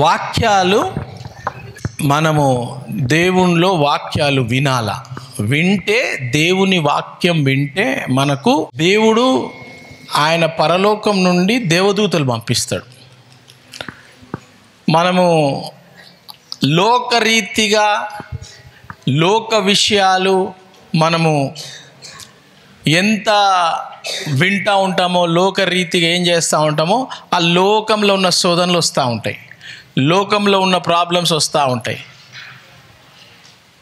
వాక్యాలు మనము దేవునిలో వాక్యాలు వినాలా. వింటే దేవుని వాక్యం వింటే మనకు దేవుడు ఆయన పరలోకం నుండి దేవదూతలు పంపిస్తాడు. మనము లోకరీతిగా లోక విషయాలు మనము ఎంత వింటూ ఉంటామో, లోకరీతిగా ఏం చేస్తూ ఉంటామో, ఆ లోకంలో ఉన్న శోధనలు వస్తూ ఉంటాయి, లోకంలో ఉన్న ప్రాబ్లమ్స్ వస్తూ ఉంటాయి.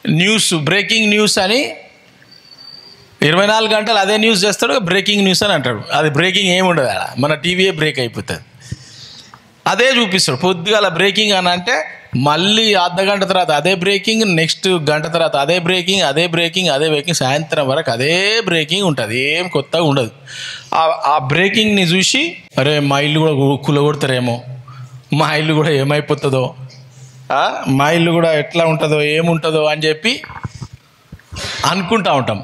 న్యూస్, బ్రేకింగ్ న్యూస్ అని 24 గంటలు అదే న్యూస్ చేస్తాడు, బ్రేకింగ్ న్యూస్ అని అంటాడు. అది బ్రేకింగ్ ఏముండదు, అలా మన టీవీయే బ్రేక్ అయిపోతుంది. అదే చూపిస్తాడు. పొద్దుగాల బ్రేకింగ్ అని అంటే మళ్ళీ అర్ధగంట తర్వాత అదే బ్రేకింగ్, నెక్స్ట్ గంట తర్వాత అదే బ్రేకింగ్, అదే బ్రేకింగ్, అదే బ్రేకింగ్, సాయంత్రం వరకు అదే బ్రేకింగ్ ఉంటుంది. ఏం కొత్తగా ఉండదు. ఆ బ్రేకింగ్ని చూసి అరే మా ఇల్లు కూడా కూలగొడతారేమో, మా ఇల్లు కూడా ఏమైపోతుందో, మా ఇల్లు కూడా ఎట్లా ఉంటుందో ఏముంటుందో అని చెప్పి అనుకుంటూ ఉంటాం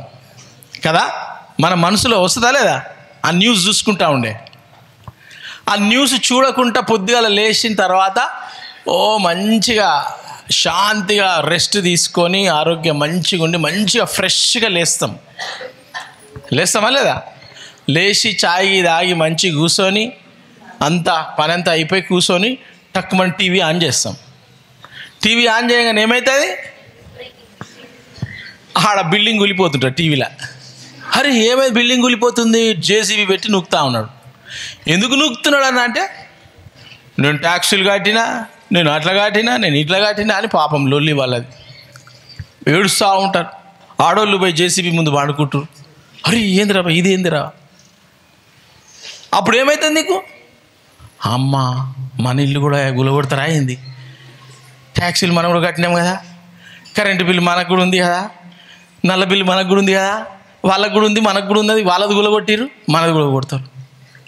కదా. మన మనసులో వస్తుందా లేదా? ఆ న్యూస్ చూసుకుంటా ఉండే, ఆ న్యూస్ చూడకుండా పొద్దుగాల లేచిన తర్వాత మంచిగా శాంతిగా రెస్ట్ తీసుకొని ఆరోగ్యం మంచిగా ఉండి మంచిగా ఫ్రెష్గా లేస్తామా లేదా? లేచి చాయ్ తాగి మంచిగా కూర్చొని అంతా పని అంతా అయిపోయి కూర్చొని టక్కుమని టీవీ ఆన్ చేస్తాం. టీవీ ఆన్ చేయగానే ఏమవుతుంది? ఆడ బిల్డింగ్ కూలిపోతుంటాడు టీవీలో. అరే ఏమైంది బిల్డింగ్ కూలిపోతుంది? జేసీబీ పెట్టి నూకుతా ఉన్నాడు. ఎందుకు నూకుతున్నాడు అని అంటే, నేను ట్యాక్సులు కట్టినా, నేను అట్లా కట్టినా, నేను ఇట్లా కట్టినా అని పాపం లొల్లి వాళ్ళది ఏడుస్తూ ఉంటారు. ఆడోళ్ళు పోయి జేసీబీ ముందు వాడుకుంటారు. అరే ఏందిరా ఇది ఏందిరా? అప్పుడు ఏమవుతుంది నీకు? అమ్మ మన ఇల్లు కూడా గులగొడతారా అయింది, ట్యాక్సీలు మనం కూడా కట్టినాం కదా, కరెంటు బిల్లు మనకు కూడా ఉంది కదా, నల్ల బిల్లు మనకు కూడా ఉంది కదా, వాళ్ళకు కూడా ఉంది, మనకు కూడా ఉంది, వాళ్ళది గులగొట్టిరు మనది కూడా కొడతారు,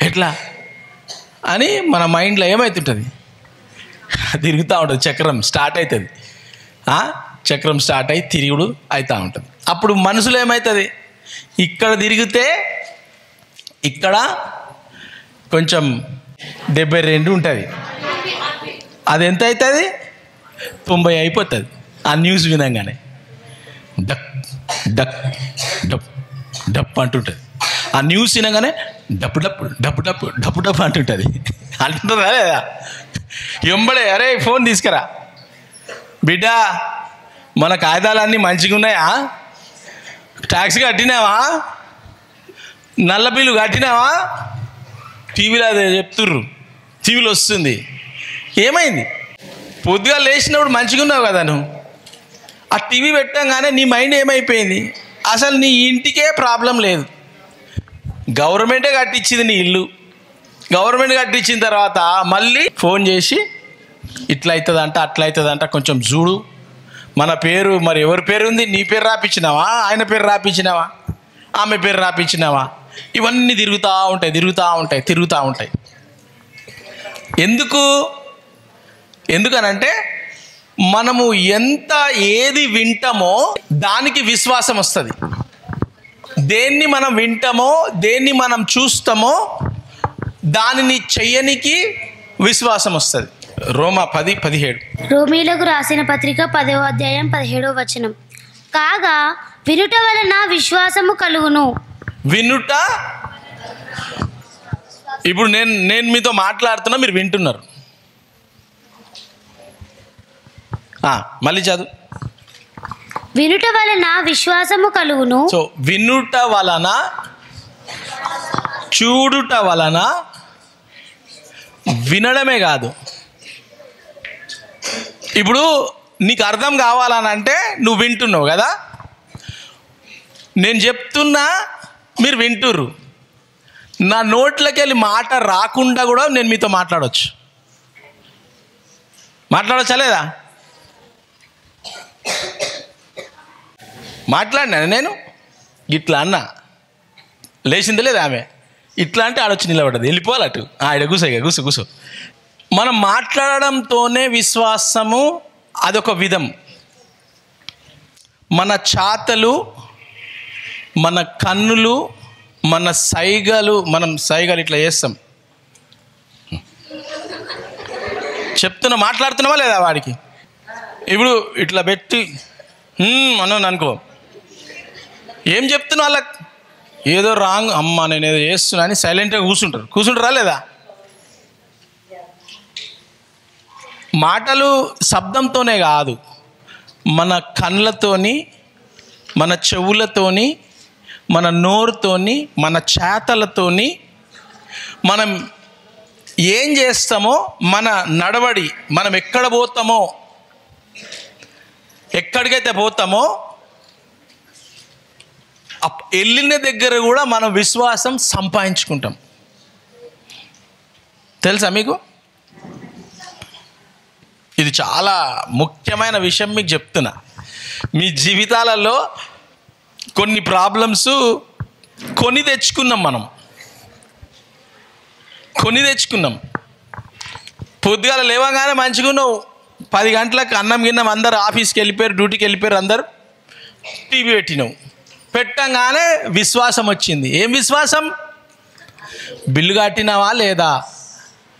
ఎట్లా అని మన మైండ్లో ఏమవుతుంటుంది? తిరుగుతూ ఉంటుంది, చక్రం స్టార్ట్ అవుతుంది. చక్రం స్టార్ట్ అయ్యి తిరుగుడు అవుతూ ఉంటుంది. అప్పుడు మనసులో ఏమవుతుంది? ఇక్కడ తిరిగితే ఇక్కడ కొంచెం 72 ఉంటుంది, అది ఎంత అవుతుంది? 90 అయిపోతుంది. ఆ న్యూస్ వినంగానే డక్ డక్ డప్ డప్ అంటుంటుంది. ఆ న్యూస్ వినగానే డప్పు డప్పు డప్పు డప్పు డప్పు డప్పు అంటుంటుంది. అంటుంటుందా లేదా? ఎంబడే అరే ఫోన్ తీసుకురా బిడ్డ, మన కాగితాలన్నీ మంచిగా ఉన్నాయా, ట్యాక్స్ కట్టినావా, నల్ల బిల్లు కట్టినావా? టీవీలో అదే చెప్తుర్రు, టీవీలో వస్తుంది. ఏమైంది? పొద్దుగా లేచినప్పుడు మంచిగా ఉన్నావు కదా నువ్వు, ఆ టీవీ పెట్టంగానే నీ మైండ్ ఏమైపోయింది? అసలు నీ ఇంటికే ప్రాబ్లం లేదు, గవర్నమెంటే కట్టించింది నీ ఇల్లు. గవర్నమెంట్ కట్టించిన తర్వాత మళ్ళీ ఫోన్ చేసి ఇట్లా అవుతుందంట అట్లా అవుతుందంట కొంచెం చూడు, మన పేరు మరి ఎవరి పేరు ఉంది? నీ పేరు రాపించినావా, ఆయన పేరు రాపించినావా, ఆమె పేరు రాపించినావా? ఇవన్నీ తిరుగుతూ ఉంటాయి. ఎందుకనంటే మనము ఎంత ఏది వింటామో దానికి విశ్వాసం వస్తుంది. దేన్ని మనం వింటామో, దేన్ని మనం చూస్తామో దానిని చెయ్యనికి విశ్వాసం వస్తుంది. రోమా 10:17. రోమీలకు రాసిన పత్రిక 10వ అధ్యాయం 17వ వచనం. కాగా వినుట వలన విశ్వాసము కలుగును. వినుట, ఇప్పుడు నేను మీతో మాట్లాడుతున్నా, మీరు వింటున్నారు. మళ్ళీ చదువు. వినుట వలన విశ్వాసము కలుగును. సో వినుట వలన, చూడుట వలన, వినడమే కాదు. ఇప్పుడు నీకు అర్థం కావాలనంటే నువ్వు వింటున్నావు కదా, నేను చెప్తున్నా మీరు వింటుర్రు. నా నోట్లోకి వెళ్ళి మాట రాకుండా కూడా నేను మీతో మాట్లాడొచ్చా లేదా? మాట్లాడినా నేను ఇట్లా అన్నా, లేచింది లేదా ఆమె, ఇట్లా అంటే ఆడొచ్చి నిలబడ్డది, వెళ్ళిపోవాలి అటు, ఆడ కూసో. మనం మాట్లాడడంతోనే విశ్వాసము, అదొక విధం. మన చాతలు, మన కన్నులు, మన సైగలు, మనం సైగలు ఇట్లా చేస్తాం, చెప్తున్నా, మాట్లాడుతున్నావా లేదా వాడికి? ఇప్పుడు ఇట్లా పెట్టి అన్నాను అనుకో, ఏం చెప్తున్నా వాళ్ళకి? ఏదో రాంగ్, అమ్మ నేను ఏదో చేస్తున్నా అని సైలెంట్గా కూర్చుంటారా లేదా? మాటలు శబ్దంతోనే కాదు, మన కళ్ళతోని, మన చెవులతోని, మన నోరుతోని, మన చేతలతోని మనం ఏం చేస్తామో, మన నడవడి, మనం ఎక్కడ పోతామో, ఎక్కడికైతే పోతామో వెళ్ళిన దగ్గర కూడా మనం విశ్వాసం సంపాదించుకుంటాం. తెలుసా మీకు? ఇది చాలా ముఖ్యమైన విషయం మీకు చెప్తున్నా. మీ జీవితాలలో కొన్ని ప్రాబ్లమ్స్ కొని తెచ్చుకున్నాం. పొద్దుగాల లేవగానే మంచిగున్నావు, 10 గంటలకు అన్నం గిన్నం, అందరు ఆఫీస్కి వెళ్ళిపోయారు, డ్యూటీకి వెళ్ళిపోయారు, అందరు టీవీ పెట్టినావు. పెట్టంగానే విశ్వాసం వచ్చింది. ఏం విశ్వాసం? బిల్లు కట్టినావా లేదా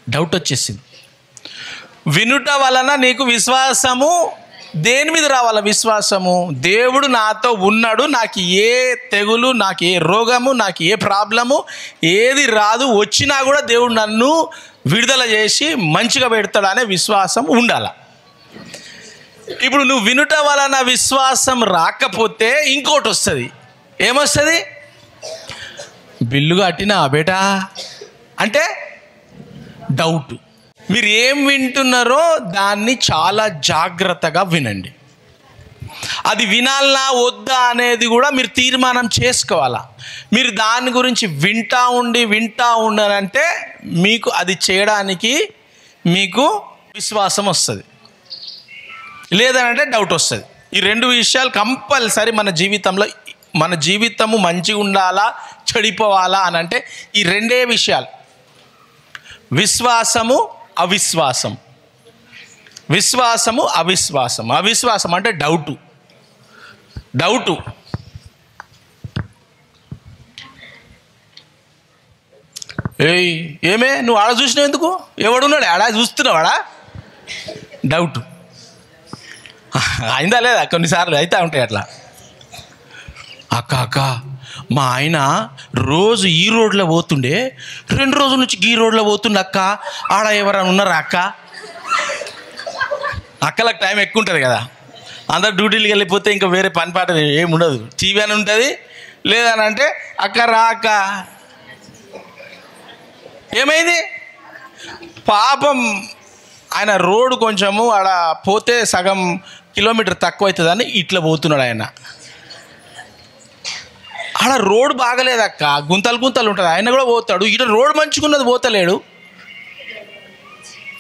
డౌట్ వచ్చేసింది. వినుట వలన నీకు విశ్వాసము దేని మీద రావాల? విశ్వాసము దేవుడు నాతో ఉన్నాడు, నాకు ఏ తెగులు, నాకు ఏ రోగము, నాకు ఏ ప్రాబ్లము ఏది రాదు, వచ్చినా కూడా దేవుడు నన్ను విడుదల చేసి మంచిగా పెడతాడు అనే విశ్వాసం ఉండాల. ఇప్పుడు నువ్వు వినుట వలన విశ్వాసం రాకపోతే ఇంకోటి వస్తుంది. ఏమొస్తుంది? బిల్లు కట్టినా బేటా అంటే డౌట్. మీరు ఏం వింటున్నారో దాన్ని చాలా జాగ్రత్తగా వినండి. అది వినాలా వద్దా అనేది కూడా మీరు తీర్మానం చేసుకోవాలా. మీరు దాని గురించి వింటా ఉండాలంటే మీకు అది చేయడానికి మీకు విశ్వాసం వస్తుంది, లేదనంటే డౌట్ వస్తుంది. ఈ 2 విషయాలు కంపల్సరీ మన జీవితము మంచిగా ఉండాలా, చెడిపోవాలా అని అంటే ఈ 2 విషయాలు, విశ్వాసము అవిశ్వాసం. అవిశ్వాసం అంటే డౌటు. ఏమే నువ్వు ఆడ చూసినావు ఎందుకు? ఎవడున్నాడు ఆడ చూస్తున్నావాడా? డౌట్ అయిందా లేదా? కొన్నిసార్లు అయితే ఉంటాయి అట్లా. అక్క మా ఆయన రోజు ఈ రోడ్లో పోతుండే, 2 రోజుల నుంచి ఈ రోడ్లో పోతుండే అక్క, ఆడ ఎవరైనా ఉన్నారా అక్క? అక్కలకు టైం ఎక్కువ ఉంటుంది కదా, అందరు డ్యూటీలకు వెళ్ళిపోతే ఇంకా వేరే పని పాట ఏమి ఉండదు, టీవీ అని ఉంటుంది. లేదనంటే అక్క రా అక్క. ఏమైంది? పాపం ఆయన రోడ్డు కొంచెము ఆడ పోతే సగం కిలోమీటర్ తక్కువ అవుతుందని ఇట్లా పోతున్నాడు ఆయన. ఆడ రోడ్ బాగలేదక్క, గుంతలు ఉంటుంది, ఆయన కూడా పోతాడు. ఇటు రోడ్ మంచుకున్నది పోతలేడు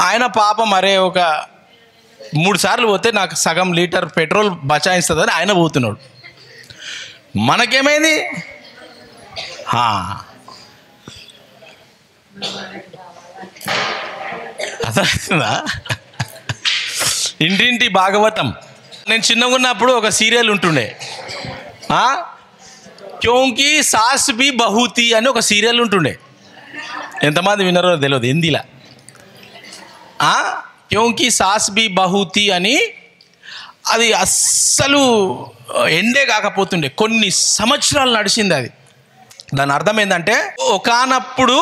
ఆయన. పాపం మరే ఒక 3 సార్లు పోతే నాకు సగం లీటర్ పెట్రోల్ బచాయిస్తుందని ఆయన పోతున్నాడు. మనకేమైంది? అర్థమవుతుందా? ఇంటింటి భాగవతం. నేను చిన్నగా ఉన్నప్పుడు ఒక సీరియల్ ఉంటుండే, క్యోంకి సాస్ బి బహూతి అని ఒక సీరియల్ ఉంటుండే. ఎంతమంది విన్నారో తెలియదు హిందీలా. క్యోంకి సాస్ బి బహూతి అని, అది అస్సలు ఎండే కాకపోతుండే, కొన్ని సంవత్సరాలు నడిచింది అది. దాని అర్థం ఏంటంటే ఒకానప్పుడు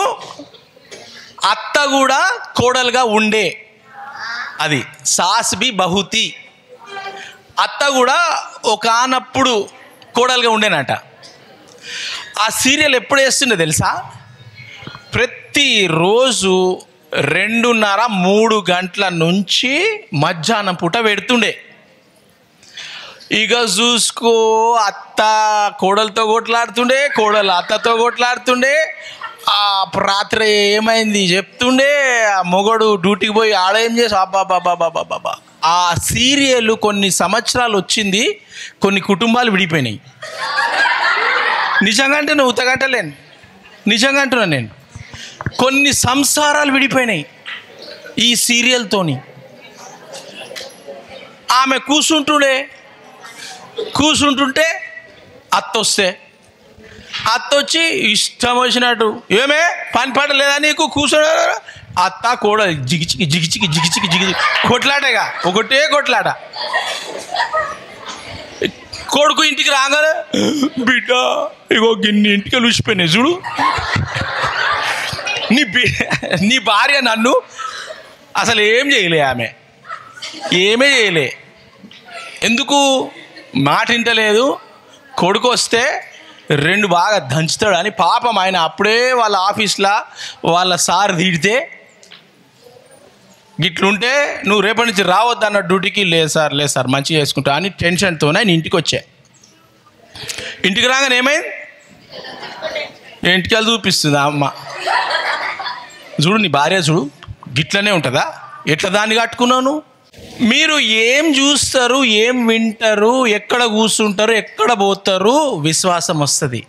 అత్త కూడా కోడలుగా ఉండే, అది సాస్ బి బహూతి. అత్త కూడా ఒకానప్పుడు కోడలుగా ఉండేనట. ఆ సీరియల్ ఎప్పుడు వేస్తుండే తెలుసా? ప్రతిరోజు 2:30-3 గంటల నుంచి మధ్యాహ్నం పూట పెడుతుండే. ఇక చూసుకో, అత్త కోడలతో కొట్లాడుతుండే, కోడలు అత్తతో కొట్లాడుతుండే. ఆ రాత్రి ఏమైంది చెప్తుండే, ఆ మొగడు డ్యూటీకి పోయి ఆడేం చేసి అబ్బాబాబాబాబాబా. ఆ సీరియల్ కొన్ని సంవత్సరాలు వచ్చింది, కొన్ని కుటుంబాలు విడిపోయినాయి. నిజంగా అంటే నువ్వు ఉతగంటలేను, నిజంగా అంటున్నాను నేను. కొన్ని సంసారాలు విడిపోయినాయి ఈ సీరియల్తోని. ఆమె కూర్చుంటుంటే అత్తొచ్చి ఇష్టం వచ్చినట్టు, ఏమే పని పాట లేదా నీకు, అత్త కోడలు జిగిచికి జిగిచికి జిగిచికి జిగి కొట్లాటగా ఒకటే కొట్లాట. కొడుకు ఇంటికి రాగానే బిడ్డ ఇగో గిన్ని ఇంటికి లూసిపోయినాయి చూడు. నీ భార్య నన్ను అసలు ఏం చేయలే, ఆమె ఏమీ చేయలే. ఎందుకు? మాట వింటలేదు. కొడుకు వస్తే 2 బాగా దంచుతాడు అని పాపం ఆయన అప్పుడే వాళ్ళ ఆఫీస్లో వాళ్ళ సార్ తిడితే గిట్లుంటే నువ్వు రేపటి నుంచి రావద్దు అన్న డ్యూటీకి. లేదు సార్ మంచిగా చేసుకుంటా అని టెన్షన్తో ఆయన ఇంటికి వచ్చా. ఇంటికి రాగానే ఏమైంది? ఇంటికి వెళ్ళి చూపిస్తుంది అమ్మ, చూడు నీ భార్య చూడు గిట్లనే ఉంటుందా, ఎట్లా దాన్ని కట్టుకున్నాను. మీరు ఏం చూస్తారు, ఏం వింటారు, ఎక్కడ కూర్చుంటారు, ఎక్కడ పోతారు, విశ్వాసం వస్తుంది.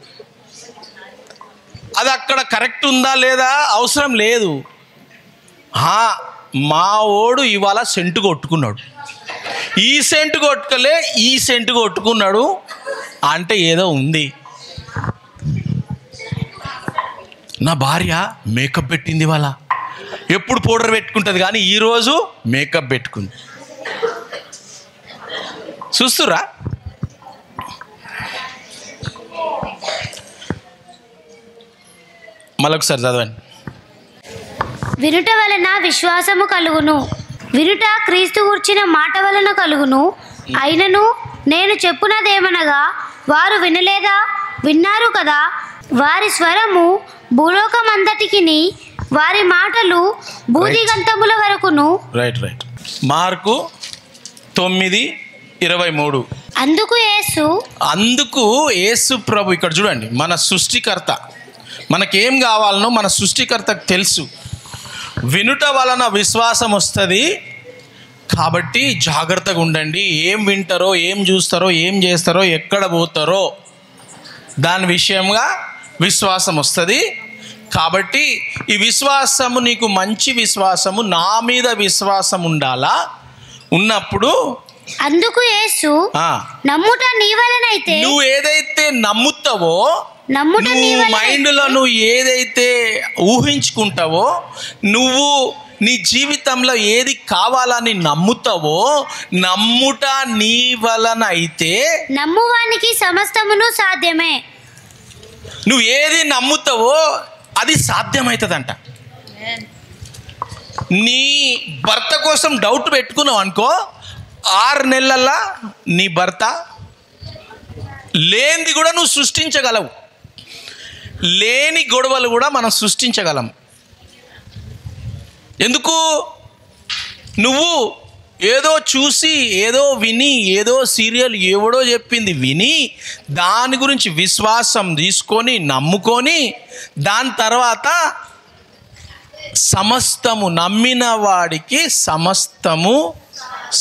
అది అక్కడ కరెక్ట్ ఉందా లేదా అవసరం లేదు. మా ఓడు ఇవాళ సెంటు కొట్టుకున్నాడు, ఈ సెంటు కొట్టుకలే ఈ సెంటు కొట్టుకున్నాడు అంటే ఏదో ఉంది. నా భార్య మేకప్ పెట్టింది ఇవాళ, ఎప్పుడు పౌడర్ పెట్టుకుంటుంది కానీ ఈరోజు మేకప్ పెట్టుకుంది. చూస్తురా? మళ్ళొకసారి చదవండి. వినుట వలన విశ్వాసము కలుగును, వినుట క్రీస్తు గూర్చిన మాట వలన కలుగును. అయినను నేను చెప్పునదేమనగా, వారు వినలేదా? విన్నారు కదా. వారి స్వరము భూలోకమంతటికిని, వారి మాటలు బూదిగంతముల వరకును. రైట్. మార్కు 9:23. అందుకు యేసు ప్రభు, ఇక్కడ చూడండి, మన సృష్టికర్త, మనకేం కావాలనో మన సృష్టికర్తకు తెలుసు. వినుట వలన విశ్వాసం వస్తుంది కాబట్టి జాగ్రత్తగా ఉండండి. ఏం వింటారో, ఏం చూస్తారో, ఏం చేస్తారో, ఎక్కడ పోతారో దాని విషయంగా విశ్వాసం వస్తుంది. కాబట్టి ఈ విశ్వాసము నీకు మంచి విశ్వాసము, నా మీద విశ్వాసం ఉండాలా. ఉన్నప్పుడు అందుకు యేసు, నమ్ముట నీ వలనైతే, నువ్వు ఏదైతే నమ్ముతావో, నువ్వు మైండ్లో నువ్వు ఏదైతే ఊహించుకుంటావో, నువ్వు నీ జీవితంలో ఏది కావాలని నమ్ముతావో, నమ్ముట నీ వలన అయితే నమ్మువానికి సమస్తమును సాధ్యమే. నువ్వు ఏది నమ్ముతావో అది సాధ్యమవుతుందంట. నీ భర్త కోసం డౌట్ పెట్టుకున్నావు అనుకో, 6 నెలల్లో నీ భర్త లేనిది కూడా నువ్వు సృష్టించగలవు. లేని గొడవలు కూడా మనం సృష్టించగలం. ఎందుకు? నువ్వు ఏదో చూసి, ఏదో విని, ఏదో సీరియల్ ఎవడో చెప్పింది విని, దాని గురించి విశ్వాసం తీసుకొని నమ్ముకొని, దాని తర్వాత సమస్తము, నమ్మిన వాడికి సమస్తము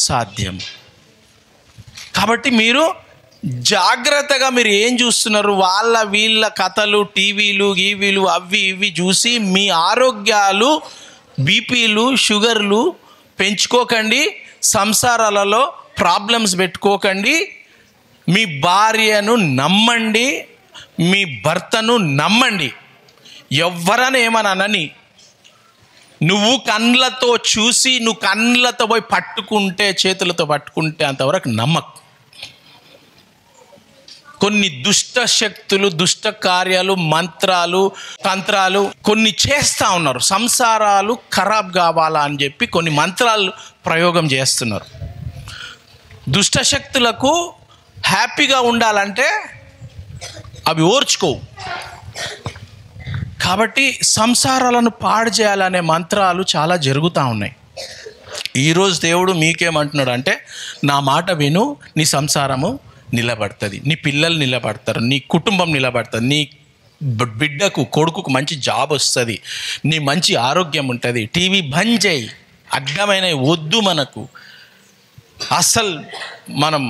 సాధ్యం. కాబట్టి మీరు జాగ్రత్తగా మీరు ఏం చూస్తున్నారు, వాళ్ళ వీళ్ళ కథలు, టీవీలు గీవీలు అవి ఇవి చూసి మీ ఆరోగ్యాలు, బీపీలు, షుగర్లు పెంచుకోకండి. సంసారాలలో ప్రాబ్లమ్స్ పెట్టుకోకండి. మీ భార్యను నమ్మండి, మీ భర్తను నమ్మండి. ఎవరని ఏమనని, నువ్వు కళ్ళతో చూసి, నువ్వు కళ్ళతో పోయి పట్టుకుంటే, చేతులతో పట్టుకుంటే అంతవరకు నమ్మకు. కొన్ని దుష్ట శక్తులు, దుష్ట కార్యాలు, మంత్రాలు, తంత్రాలు కొన్ని చేస్తూ ఉన్నారు. సంసారాలు ఖరాబ్ కావాలా అని చెప్పి కొన్ని మంత్రాలు ప్రయోగం చేస్తున్నారు. దుష్ట శక్తులకు హ్యాపీగా ఉండాలంటే అవి ఓర్చుకోవు. కాబట్టి సంసారాలను పాడు చేయాలనే మంత్రాలు చాలా జరుగుతూ ఉన్నాయి. ఈరోజు దేవుడు మీకేమంటున్నాడు అంటే, నా మాట విను, నీ సంసారము నిలబడుతుంది, నీ పిల్లలు నిలబడతారు, నీ కుటుంబం నిలబడుతుంది, నీ బిడ్డకు, కొడుకుకు మంచి జాబ్ వస్తుంది, నీ మంచి ఆరోగ్యం ఉంటుంది. టీవీ బంద్ చేయి, అడ్డమైన వద్దు మనకు, అసలు మనం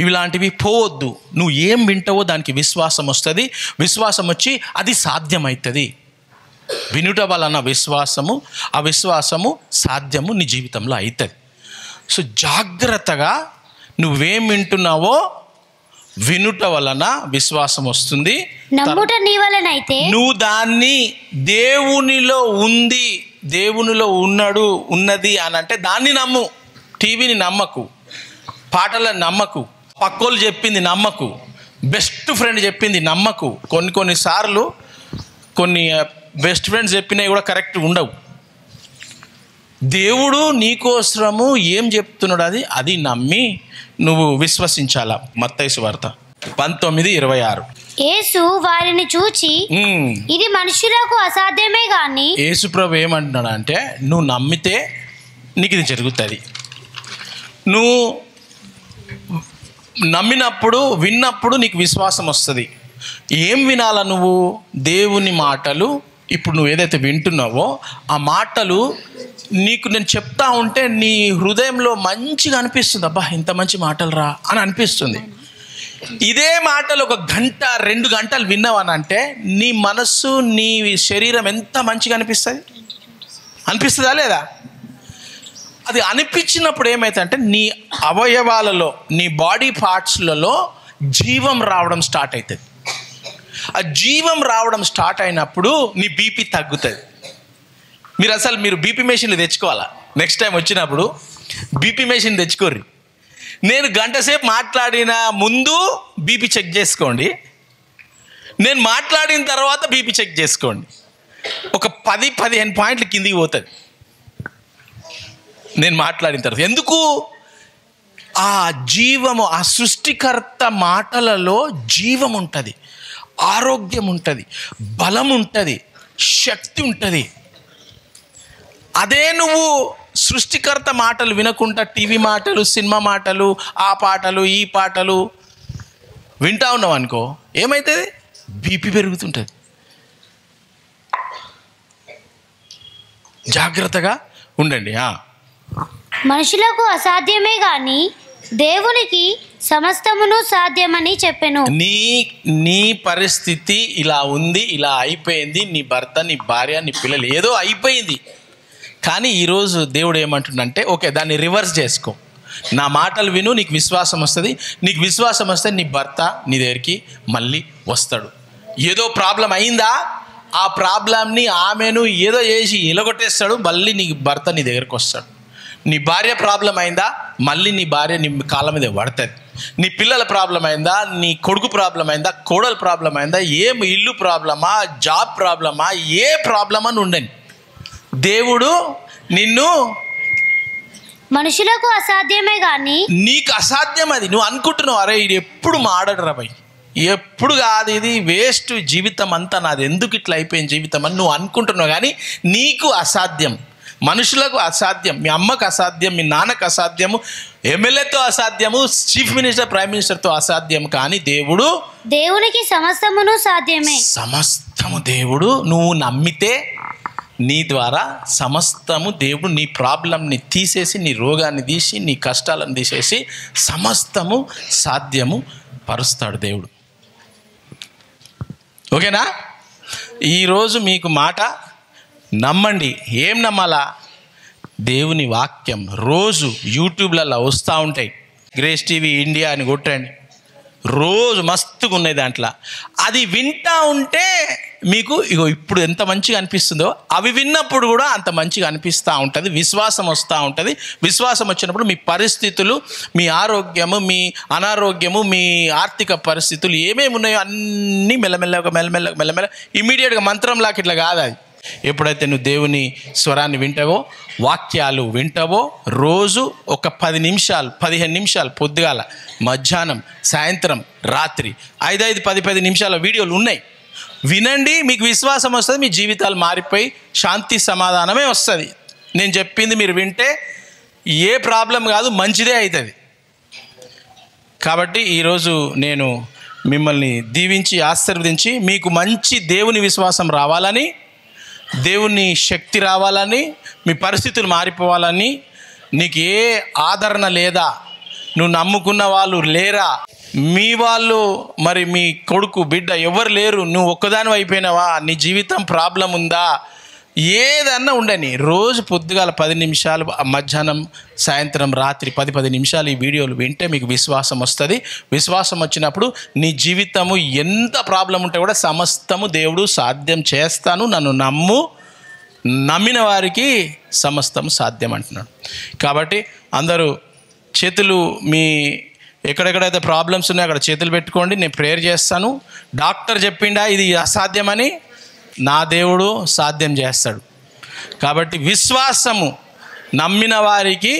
ఇలాంటివి పోవద్దు. నువ్వు ఏం వింటావో దానికి విశ్వాసం వస్తుంది. విశ్వాసం వచ్చి అది సాధ్యమవుతుంది. వినుట వలన విశ్వాసము, ఆ విశ్వాసము సాధ్యము నీ జీవితంలో అవుతుంది. సో జాగ్రత్తగా నువ్వేం వింటున్నావో వినుట వలన విశ్వాసం వస్తుంది. నమ్ముట నీ వలనైతే నువ్వు దాన్ని దేవునిలో ఉంది, దేవునిలో ఉన్నది అని అంటే దాన్ని నమ్ము. టీవీని నమ్మకు, పాటలను నమ్మకు, పక్కోళ్ళు చెప్పింది నమ్మకు, బెస్ట్ ఫ్రెండ్ చెప్పింది నమ్మకు. కొన్నిసార్లు కొన్ని బెస్ట్ ఫ్రెండ్స్ చెప్పినవి కూడా కరెక్ట్ ఉండవు. దేవుడు నీకోసరము ఏం చెప్తున్నాడు అది నమ్మి నువ్వు విశ్వసించాలా. మత్తయి సువార్త 19:26. యేసు వారిని చూచి ఇది మనుషులకు అసాధ్యమే గాని. యేసు ప్రభు ఏమంటున్నాడు అంటే నువ్వు నమ్మితే నీకు ఇది జరుగుతుంది. నువ్వు నమ్మినప్పుడు విన్నప్పుడు నీకు విశ్వాసం వస్తుంది. ఏం వినాలా నువ్వు? దేవుని మాటలు. ఇప్పుడు నువ్వు ఏదైతే వింటున్నావో ఆ మాటలు నీకు నేను చెప్తా ఉంటే నీ హృదయంలో మంచిగా అనిపిస్తుంది. అబ్బా ఇంత మంచి మాటలు రా అని అనిపిస్తుంది. ఇదే మాటలు 1 గంట 2 గంటలు విన్నావనంటే నీ మనస్సు నీ శరీరం ఎంత మంచిగా అనిపిస్తుందా లేదా? అది అనిపించినప్పుడు ఏమైతుందంటే నీ అవయవాలలో, నీ బాడీ పార్ట్స్లలో జీవం రావడం స్టార్ట్ అవుతుంది. ఆ జీవం రావడం స్టార్ట్ అయినప్పుడు నీ బీపీ తగ్గుతుంది. మీరు బీపీ మెషిన్లు తెచ్చుకోవాలా. నెక్స్ట్ టైం వచ్చినప్పుడు బీపీ మెషిన్ తెచ్చుకోర్రి. నేను గంట సేపు మాట్లాడిన ముందు బీపీ చెక్ చేసుకోండి, నేను మాట్లాడిన తర్వాత బీపీ చెక్ చేసుకోండి. ఒక 10-15 పాయింట్లు కిందికి పోతుంది నేను మాట్లాడిన తర్వాత. ఎందుకు? ఆ జీవము, ఆ సృష్టికర్త మాటలలో జీవం ఉంటుంది, ఆరోగ్యం ఉంటుంది, బలం ఉంటుంది, శక్తి ఉంటుంది. అదే నువ్వు సృష్టికర్త మాటలు వినకుండా టీవీ మాటలు, సినిమా మాటలు, ఆ పాటలు ఈ పాటలు వింటా ఉన్నావు అనుకో, ఏమవుతుంది? బీపీ పెరుగుతుంటుంది. జాగ్రత్తగా ఉండండి. మనుషులకు అసాధ్యమే గాని దేవునికి సమస్తమును సాధ్యమని చెప్పెను. నీ పరిస్థితి ఇలా ఉంది, ఇలా అయిపోయింది, నీ భర్త, నీ భార్య, నీ పిల్లలు ఏదో అయిపోయింది. కానీ ఈరోజు దేవుడు ఏమంటుండంటే ఓకే దాన్ని రివర్స్ చేసుకో. నా మాటలు విను, నీకు విశ్వాసం వస్తుంది. నీకు విశ్వాసం వస్తే నీ భర్త నీ దగ్గరికి మళ్ళీ వస్తాడు. ఏదో ప్రాబ్లం అయిందా, ఆ ప్రాబ్లంని ఆమెను ఏదో చేసి ఎలగొట్టేస్తాడు, మళ్ళీ నీ భర్త నీ దగ్గరికి వస్తాడు. నీ భార్య ప్రాబ్లం అయిందా, మళ్ళీ నీ భార్య నీ కాళ్ళ మీద పడుతుంది. నీ పిల్లల ప్రాబ్లం అయిందా, నీ కొడుకు ప్రాబ్లం అయిందా, కోడలు ప్రాబ్లం అయిందా, ఏం ఇల్లు ప్రాబ్లమా, జాబ్ ప్రాబ్లమా, ఏ ప్రాబ్లం అని ఉండని దేవుడు నిన్ను మనుషులకు అసాధ్యమే గాని నీకు అసాధ్యం. అది నువ్వు అనుకుంటున్నావు, అరే ఇది ఎప్పుడు మాడడరా భయ్, ఎప్పుడు కాదు, ఇది వేస్ట్ జీవితం అంతా నాది, ఎందుకు ఇట్లా అయిపోయింది జీవితం అని నువ్వు అనుకుంటున్నావు. కానీ నీకు అసాధ్యం, మనుషులకు అసాధ్యం, మీ అమ్మకు అసాధ్యం, మీ నాన్నకు అసాధ్యము, ఎమ్మెల్యేతో అసాధ్యము, చీఫ్ మినిస్టర్, ప్రైమ్ మినిస్టర్తో అసాధ్యం. కానీ దేవునికి సమస్తమును సాధ్యమే. సమస్తము దేవుడు నువ్వు నమ్మితే నీ ద్వారా సమస్తము దేవుడు నీ ప్రాబ్లంని తీసేసి, నీ రోగాన్ని తీసి, నీ కష్టాలను తీసేసి సమస్తము సాధ్యము పరుస్తాడు దేవుడు. ఓకేనా? ఈరోజు మీకు మాట నమ్మండి. ఏం నమ్మాలా? దేవుని వాక్యం. రోజు యూట్యూబ్లలో వస్తూ ఉంటాయి, గ్రేస్ టీవీ ఇండియా అని కొట్టండి, రోజు మస్తుగా ఉన్నాయి దాంట్లో. అది వింటూ ఉంటే మీకు ఇగో ఇప్పుడు ఎంత మంచిగా అనిపిస్తుందో అవి విన్నప్పుడు కూడా అంత మంచిగా అనిపిస్తూ ఉంటుంది. విశ్వాసం వస్తూ ఉంటుంది. విశ్వాసం వచ్చినప్పుడు మీ పరిస్థితులు, మీ ఆరోగ్యము, మీ అనారోగ్యము, మీ ఆర్థిక పరిస్థితులు ఏమేమి ఉన్నాయో అన్నీ మెల్లమెల్ల ఇమీడియట్గా మంత్రంలాగా ఇట్లా కాదు. అది ఎప్పుడైతే నువ్వు దేవుని స్వరాన్ని వింటావో, వాక్యాలు వింటావో, రోజు ఒక 10 నిమిషాలు 15 నిమిషాలు పొద్దుగాల, మధ్యాహ్నం, సాయంత్రం, రాత్రి 5-10 నిమిషాల వీడియోలు ఉన్నాయి, వినండి. మీకు విశ్వాసం వస్తుంది, మీ జీవితాలు మారిపోయి శాంతి సమాధానమే వస్తుంది. నేను చెప్పింది మీరు వింటే ఏ ప్రాబ్లం కాదు, మంచిదే అవుతుంది. కాబట్టి ఈరోజు నేను మిమ్మల్ని దీవించి ఆశీర్వదించి మీకు మంచి దేవుని విశ్వాసం రావాలని, దేవుని శక్తి రావాలని, మీ పరిస్థితులు మారిపోవాలని, నీకు ఏ ఆదరణ లేదా, నువ్వు నమ్ముకున్న వాళ్ళు లేరా, మీ వాళ్ళు మరి మీ కొడుకు బిడ్డ ఎవరు లేరు, నువ్వు ఒక్కదాని అయిపోయినావా, నీ జీవితం ప్రాబ్లం ఉందా, ఏదన్నా ఉండని రోజు పొద్దుగాల 10 నిమిషాలు, మధ్యాహ్నం, సాయంత్రం, రాత్రి 10 నిమిషాలు ఈ వీడియోలు వింటే మీకు విశ్వాసం వస్తుంది. విశ్వాసం వచ్చినప్పుడు నీ జీవితము ఎంత ప్రాబ్లం ఉంటే కూడా సమస్తము దేవుడు సాధ్యం చేస్తాను, నన్ను నమ్మిన వారికి సమస్తం సాధ్యం అంటున్నాడు. కాబట్టి అందరూ చేతులు మీ ఎక్కడెక్కడైతే ప్రాబ్లమ్స్ ఉన్నాయో అక్కడ చేతులు పెట్టుకోండి. నేను ప్రేయర్ చేస్తాను. డాక్టర్ చెప్పిండా ఇది అసాధ్యమని, నా దేవుడు సాధ్యం చేస్తాడు. కాబట్టి విశ్వాసము, నమ్మిన వారికి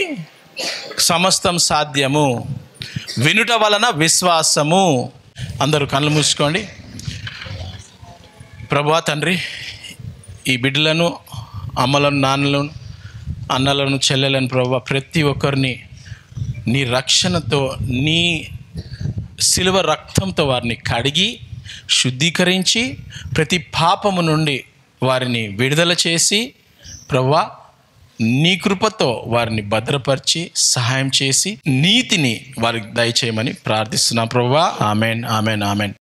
సమస్తం సాధ్యము. వినుట వలన విశ్వాసము. అందరూ కళ్ళు మూసుకోండి. ప్రభువా తండ్రి, ఈ బిడ్డలను, అమ్మలను, నాన్నలను, అన్నలను, చెల్లెలను ప్రభువా ప్రతి ఒక్కరిని నీ రక్షణతో, నీ శిలువ రక్తంతో వారిని కడిగి శుద్ధీకరించి ప్రతి పాపము నుండి వారిని విడుదల చేసి ప్రభువా నీ కృపతో వారిని భద్రపరిచి సహాయం చేసి నీతిని వారికి దయచేయమని ప్రార్థిస్తున్నాం ప్రభువా. Amen, amen, amen.